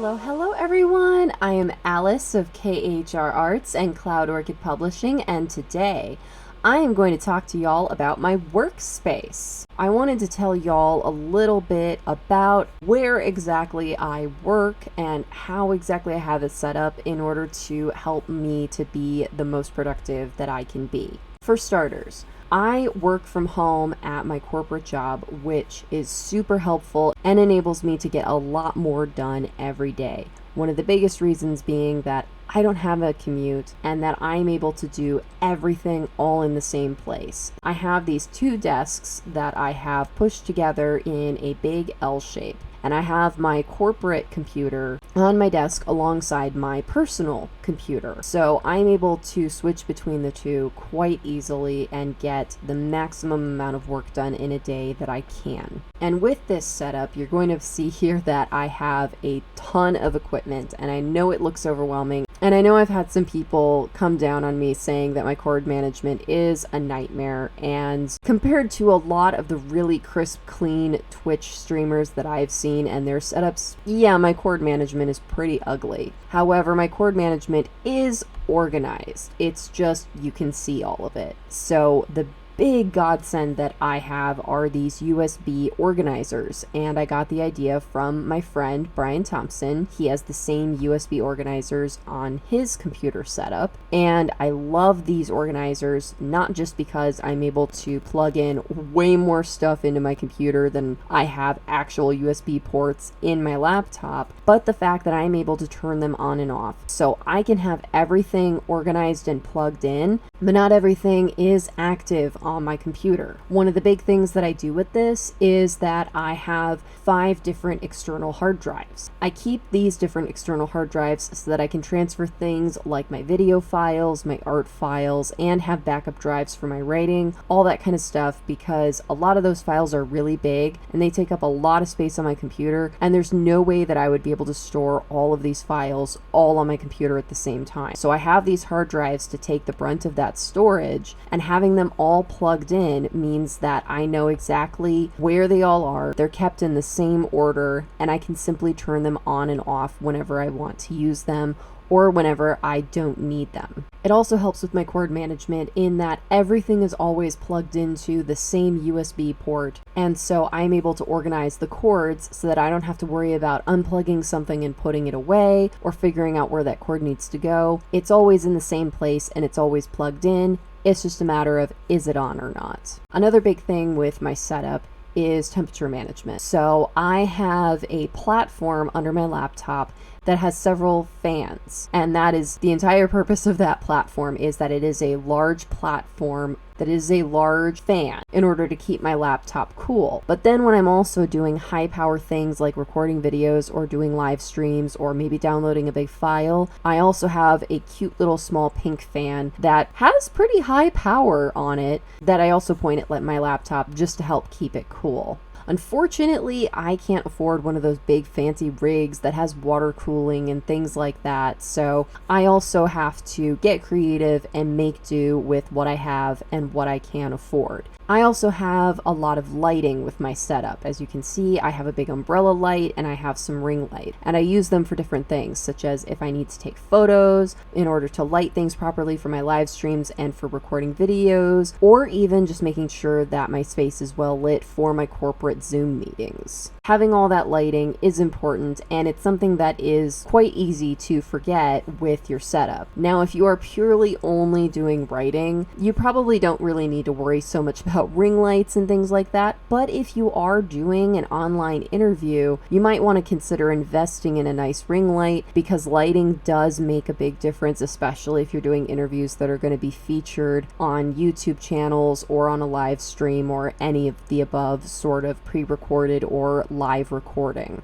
Hello everyone! I am Alice of KHR Arts and Cloud Orchid Publishing, and today I am going to talk to y'all about my Workspace. I wanted to tell y'all a little bit about where exactly I work and how exactly I have it set up in order to help me to be the most productive that I can be. For starters, I work from home at my corporate job, which is super helpful and enables me to get a lot more done every day. One of the biggest reasons being that I don't have a commute and that I'm able to do everything all in the same place. I have these two desks that I have pushed together in a big L shape. And I have my corporate computer on my desk alongside my personal computer. So I'm able to switch between the two quite easily and get the maximum amount of work done in a day that I can. And with this setup, you're going to see here that I have a ton of equipment, and I know it looks overwhelming. And I know I've had some people come down on me saying that my cord management is a nightmare, and compared to a lot of the really crisp, clean Twitch streamers that I've seen and their setups, yeah, my cord management is pretty ugly. However, my cord management is organized. It's just, you can see all of it. So the big godsend that I have are these USB organizers, and I got the idea from my friend Brian Thompson. He has the same USB organizers on his computer setup, and I love these organizers not just because I'm able to plug in way more stuff into my computer than I have actual USB ports in my laptop, but the fact that I'm able to turn them on and off. So I can have everything organized and plugged in, but not everything is active on my computer. One of the big things that I do with this is that I have 5 different external hard drives. I keep these different external hard drives so that I can transfer things like my video files, my art files, and have backup drives for my writing, all that kind of stuff, because a lot of those files are really big and they take up a lot of space on my computer, and there's no way that I would be able to store all of these files all on my computer at the same time. So I have these hard drives to take the brunt of that storage, and having them all plugged in means that I know exactly where they all are. They're kept in the same order, and I can simply turn them on and off whenever I want to use them or whenever I don't need them. It also helps with my cord management in that everything is always plugged into the same USB port, and so I'm able to organize the cords so that I don't have to worry about unplugging something and putting it away or figuring out where that cord needs to go. It's always in the same place and it's always plugged in. It's just a matter of, is it on or not? Another big thing with my setup is temperature management. So I have a platform under my laptop that has several fans, and that is the entire purpose of that platform, is that it is a large platform that is a large fan in order to keep my laptop cool. But then when I'm also doing high power things like recording videos or doing live streams or maybe downloading a big file, I also have a cute little small pink fan that has pretty high power on it that I also point at my laptop just to help keep it cool. Unfortunately, I can't afford one of those big fancy rigs that has water cooling and things like that, so I also have to get creative and make do with what I have and what I can afford. I also have a lot of lighting with my setup. As you can see, I have a big umbrella light and I have some ring light, and I use them for different things, such as if I need to take photos in order to light things properly for my live streams and for recording videos, or even just making sure that my space is well lit for my corporate Zoom meetings. Having all that lighting is important, and it's something that is quite easy to forget with your setup. Now, if you are purely only doing writing, you probably don't really need to worry so much about ring lights and things like that, but if you are doing an online interview, you might want to consider investing in a nice ring light, because lighting does make a big difference, especially if you're doing interviews that are going to be featured on YouTube channels or on a live stream or any of the above sort of pre-recorded or live recording.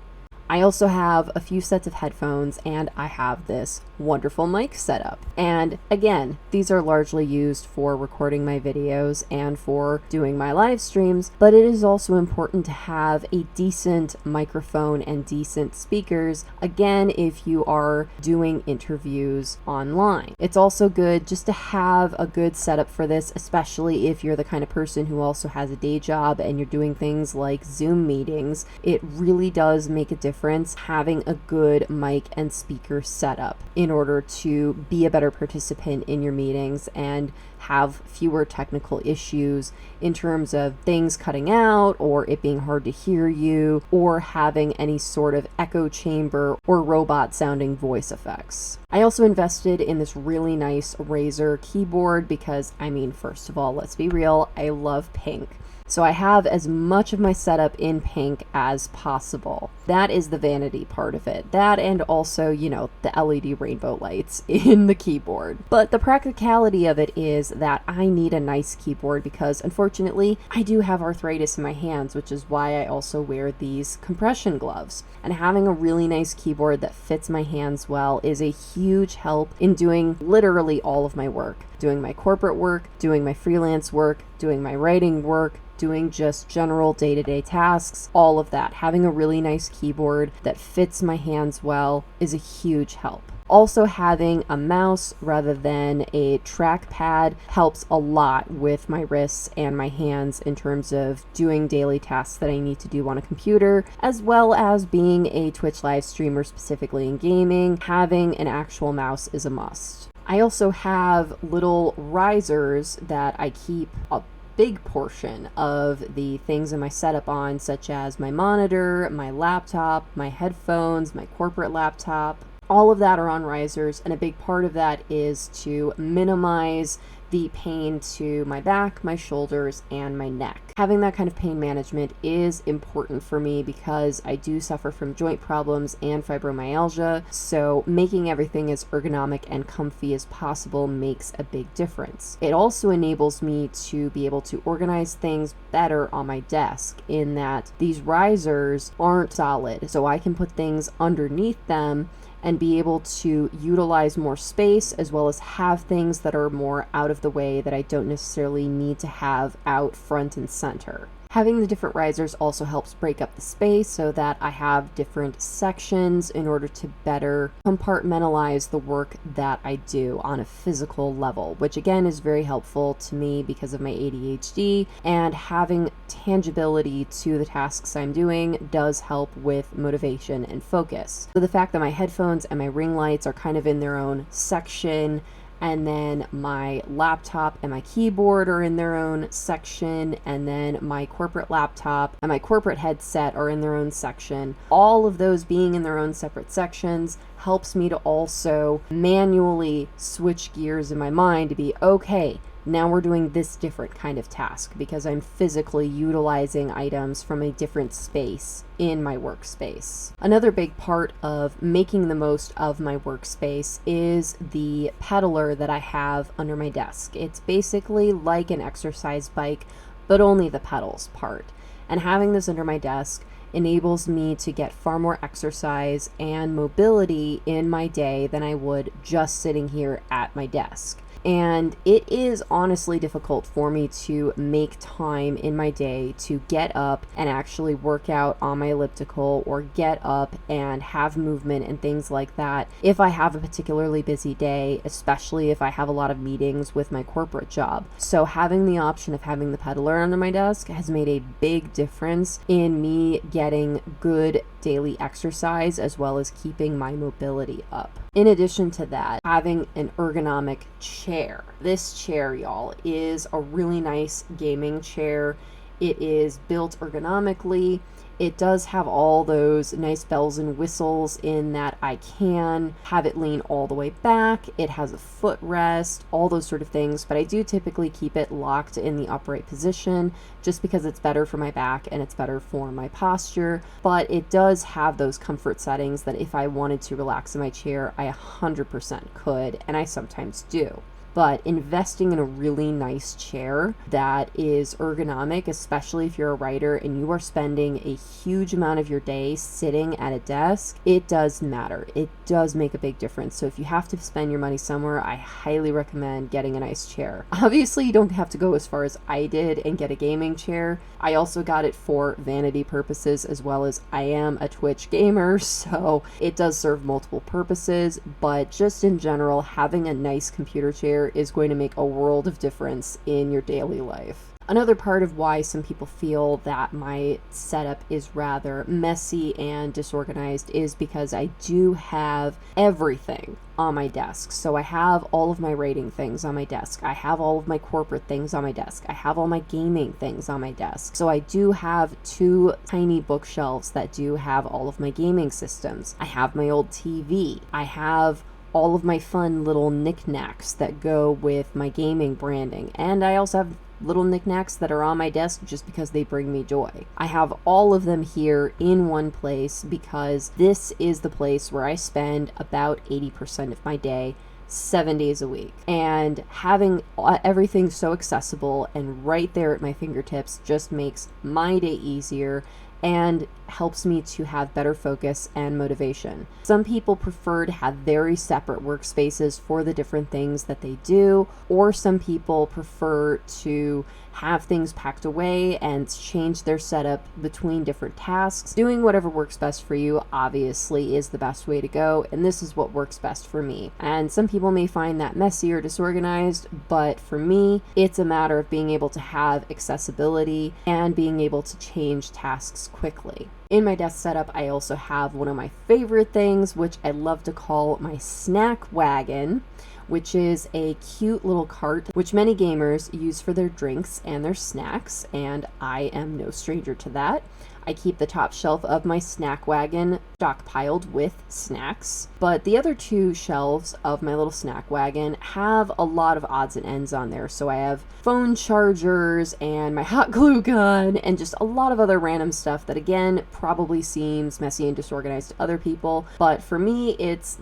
I also have a few sets of headphones, and I have this wonderful mic setup. And again, these are largely used for recording my videos and for doing my live streams, but it is also important to have a decent microphone and decent speakers, again, if you are doing interviews online. It's also good just to have a good setup for this, especially if you're the kind of person who also has a day job and you're doing things like Zoom meetings. It really does make a difference difference having a good mic and speaker setup in order to be a better participant in your meetings and have fewer technical issues in terms of things cutting out or it being hard to hear you or having any sort of echo chamber or robot sounding voice effects. I also invested in this really nice Razer keyboard because, first of all, let's be real, I love pink. So I have as much of my setup in pink as possible. That is the vanity part of it. That and also, the LED rainbow lights in the keyboard. But the practicality of it is that I need a nice keyboard because unfortunately I do have arthritis in my hands, which is why I also wear these compression gloves. And having a really nice keyboard that fits my hands well is a huge help in doing literally all of my work. Doing my corporate work, doing my freelance work, doing my writing work, doing just general day-to-day tasks, all of that. Having a really nice keyboard that fits my hands well is a huge help. Also, having a mouse rather than a trackpad helps a lot with my wrists and my hands in terms of doing daily tasks that I need to do on a computer, as well as being a Twitch live streamer specifically in gaming. Having an actual mouse is a must. I also have little risers that I keep a big portion of the things in my setup on, such as my monitor, my laptop, my headphones, my corporate laptop. All of that are on risers, and a big part of that is to minimize the pain to my back, my shoulders, and my neck. Having that kind of pain management is important for me because I do suffer from joint problems and fibromyalgia, so making everything as ergonomic and comfy as possible makes a big difference. It also enables me to be able to organize things better on my desk in that these risers aren't solid, so I can put things underneath them and be able to utilize more space as well as have things that are more out of the way that I don't necessarily need to have out front and center. Having the different risers also helps break up the space so that I have different sections in order to better compartmentalize the work that I do on a physical level, which again is very helpful to me because of my ADHD, and having tangibility to the tasks I'm doing does help with motivation and focus. So the fact that my headphones and my ring lights are kind of in their own section, and then my laptop and my keyboard are in their own section, and then my corporate laptop and my corporate headset are in their own section. All of those being in their own separate sections helps me to also manually switch gears in my mind to be, okay, now we're doing this different kind of task because I'm physically utilizing items from a different space in my workspace. Another big part of making the most of my workspace is the pedaler that I have under my desk. It's basically like an exercise bike, but only the pedals part. And having this under my desk enables me to get far more exercise and mobility in my day than I would just sitting here at my desk. And it is honestly difficult for me to make time in my day to get up and actually work out on my elliptical or get up and have movement and things like that if I have a particularly busy day, especially if I have a lot of meetings with my corporate job. So having the option of having the pedaler under my desk has made a big difference in me getting good daily exercise as well as keeping my mobility up. In addition to that, having an ergonomic chair. This chair, y'all, is a really nice gaming chair. It is built ergonomically. It does have all those nice bells and whistles in that I can have it lean all the way back. It has a footrest, all those sort of things, but I do typically keep it locked in the upright position just because it's better for my back and it's better for my posture. But it does have those comfort settings that if I wanted to relax in my chair, I 100% could, and I sometimes do. But investing in a really nice chair that is ergonomic, especially if you're a writer and you are spending a huge amount of your day sitting at a desk, it does matter. It does make a big difference. So if you have to spend your money somewhere, I highly recommend getting a nice chair. Obviously, you don't have to go as far as I did and get a gaming chair. I also got it for vanity purposes as well as I am a Twitch gamer, so it does serve multiple purposes, but just in general, having a nice computer chair is going to make a world of difference in your daily life. Another part of why some people feel that my setup is rather messy and disorganized is because I do have everything on my desk. So I have all of my writing things on my desk. I have all of my corporate things on my desk. I have all my gaming things on my desk. So I do have 2 tiny bookshelves that do have all of my gaming systems. I have my old TV. I have all of my fun little knickknacks that go with my gaming branding. And I also have little knickknacks that are on my desk just because they bring me joy. I have all of them here in one place because this is the place where I spend about 80% of my day, 7 days a week. And having everything so accessible and right there at my fingertips just makes my day easier and helps me to have better focus and motivation. Some people prefer to have very separate workspaces for the different things that they do, or some people prefer to have things packed away and change their setup between different tasks. Doing whatever works best for you obviously is the best way to go, and this is what works best for me. And some people may find that messy or disorganized, but for me, it's a matter of being able to have accessibility and being able to change tasks quickly. In my desk setup, I also have one of my favorite things, which I love to call my snack wagon, which is a cute little cart which many gamers use for their drinks and their snacks, and I am no stranger to that. I keep the top shelf of my snack wagon stockpiled with snacks, but the other 2 shelves of my little snack wagon have a lot of odds and ends on there. So I have phone chargers and my hot glue gun and just a lot of other random stuff that again probably seems messy and disorganized to other people, but for me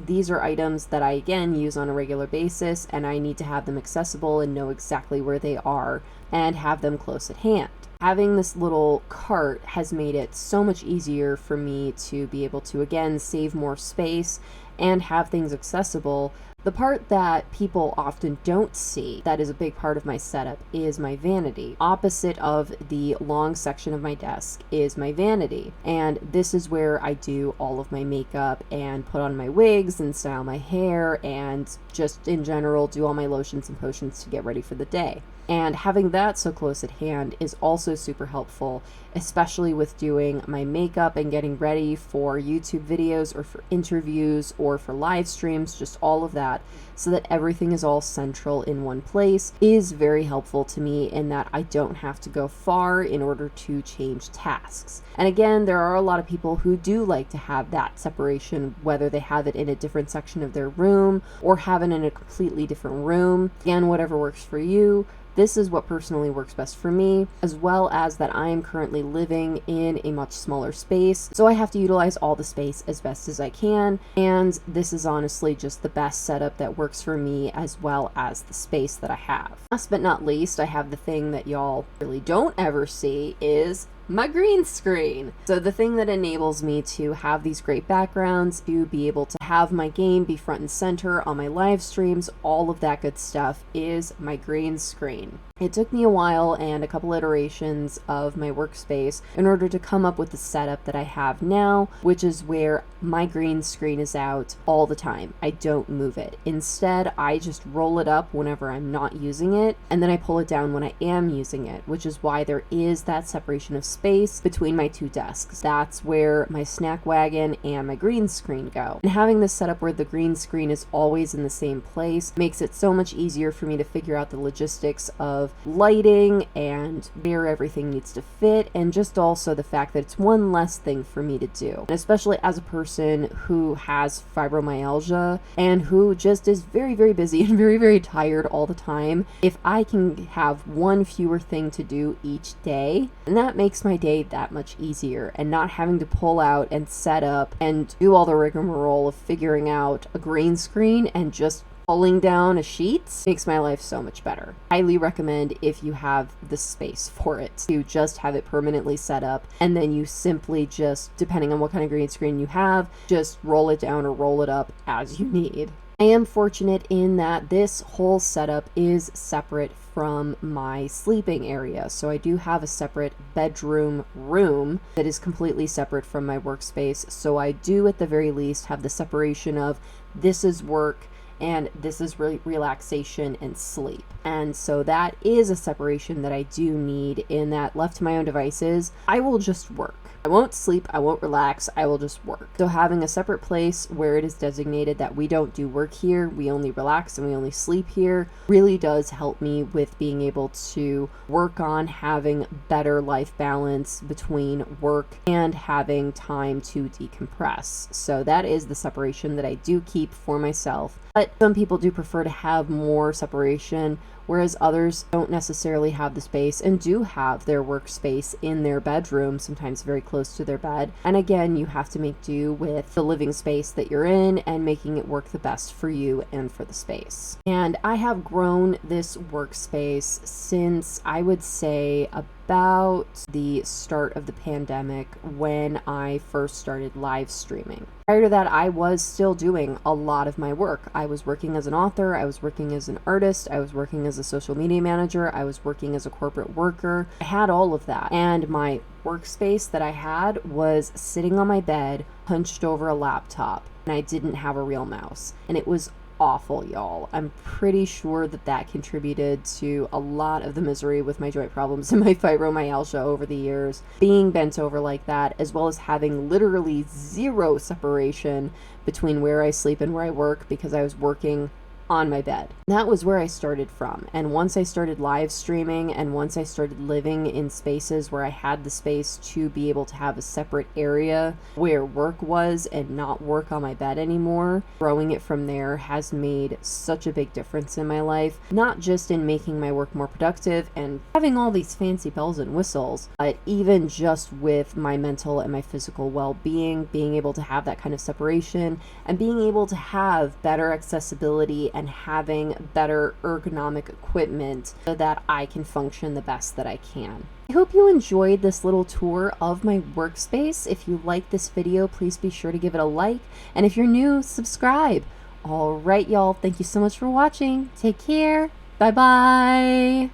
these are items that I again use on a regular basis, and I need to have them accessible and know exactly where they are and have them close at hand. Having this little cart has made it so much easier for me to be able to, again, save more space and have things accessible. The part that people often don't see that is a big part of my setup is my vanity. Opposite of the long section of my desk is my vanity, and this is where I do all of my makeup and put on my wigs and style my hair and just in general do all my lotions and potions to get ready for the day. And having that so close at hand is also super helpful, especially with doing my makeup and getting ready for YouTube videos or for interviews or for live streams, just all of that, so that everything is all central in one place is very helpful to me in that I don't have to go far in order to change tasks. And again, there are a lot of people who do like to have that separation, whether they have it in a different section of their room or have it in a completely different room. Again, whatever works for you. This is what personally works best for me, as well as that I am currently living in a much smaller space, so I have to utilize all the space as best as I can, and this is honestly just the best setup that works for me as well as the space that I have. Last but not least, I have the thing that y'all really don't ever see is my green screen. So the thing that enables me to have these great backgrounds, to be able to have my game be front and center on my live streams, all of that good stuff is my green screen. It took me a while and a couple iterations of my workspace in order to come up with the setup that I have now, which is where my green screen is out all the time. I don't move it. Instead, I just roll it up whenever I'm not using it, and then I pull it down when I am using it, which is why there is that separation of space between my 2 desks. That's where my snack wagon and my green screen go. And having this setup where the green screen is always in the same place makes it so much easier for me to figure out the logistics of lighting and where everything needs to fit, and just also the fact that it's one less thing for me to do. And especially as a person who has fibromyalgia and who just is very, very busy and very, very tired all the time, if I can have one fewer thing to do each day, and that makes my day that much easier, and not having to pull out and set up and do all the rigmarole of figuring out a green screen and just pulling down a sheet makes my life so much better. Highly recommend, if you have the space for it, to just have it permanently set up, and then you simply just, depending on what kind of green screen you have, just roll it down or roll it up as you need. I am fortunate in that this whole setup is separate from my sleeping area. So I do have a separate bedroom room that is completely separate from my workspace. So I do at the very least have the separation of this is work and this is really relaxation and sleep. And so that is a separation that I do need, in that left to my own devices, I will just work. I won't sleep, I won't relax, I will just work. So having a separate place where it is designated that we don't do work here, we only relax and we only sleep here, really does help me with being able to work on having better life balance between work and having time to decompress. So that is the separation that I do keep for myself. But some people do prefer to have more separation, whereas others don't necessarily have the space and do have their workspace in their bedroom, sometimes very close to their bed. And again, you have to make do with the living space that you're in and making it work the best for you and for the space. And I have grown this workspace since, I would say, about the start of the pandemic, when I first started live streaming. Prior to that, I was still doing a lot of my work. I was working as an author, I was working as an artist, I was working as a social media manager, I was working as a corporate worker. I had all of that. And my workspace that I had was sitting on my bed, hunched over a laptop, and I didn't have a real mouse. And it was awful, y'all. I'm pretty sure that that contributed to a lot of the misery with my joint problems and my fibromyalgia over the years. Being bent over like that, as well as having literally zero separation between where I sleep and where I work, because I was working on my bed. That was where I started from. And once I started live streaming, and once I started living in spaces where I had the space to be able to have a separate area where work was and not work on my bed anymore, growing it from there has made such a big difference in my life, not just in making my work more productive and having all these fancy bells and whistles, but even just with my mental and my physical well-being, being able to have that kind of separation and being able to have better accessibility and having better ergonomic equipment so that I can function the best that I can. I hope you enjoyed this little tour of my workspace. If you like this video, please be sure to give it a like. And if you're new, subscribe. All right, y'all. Thank you so much for watching. Take care. Bye-bye.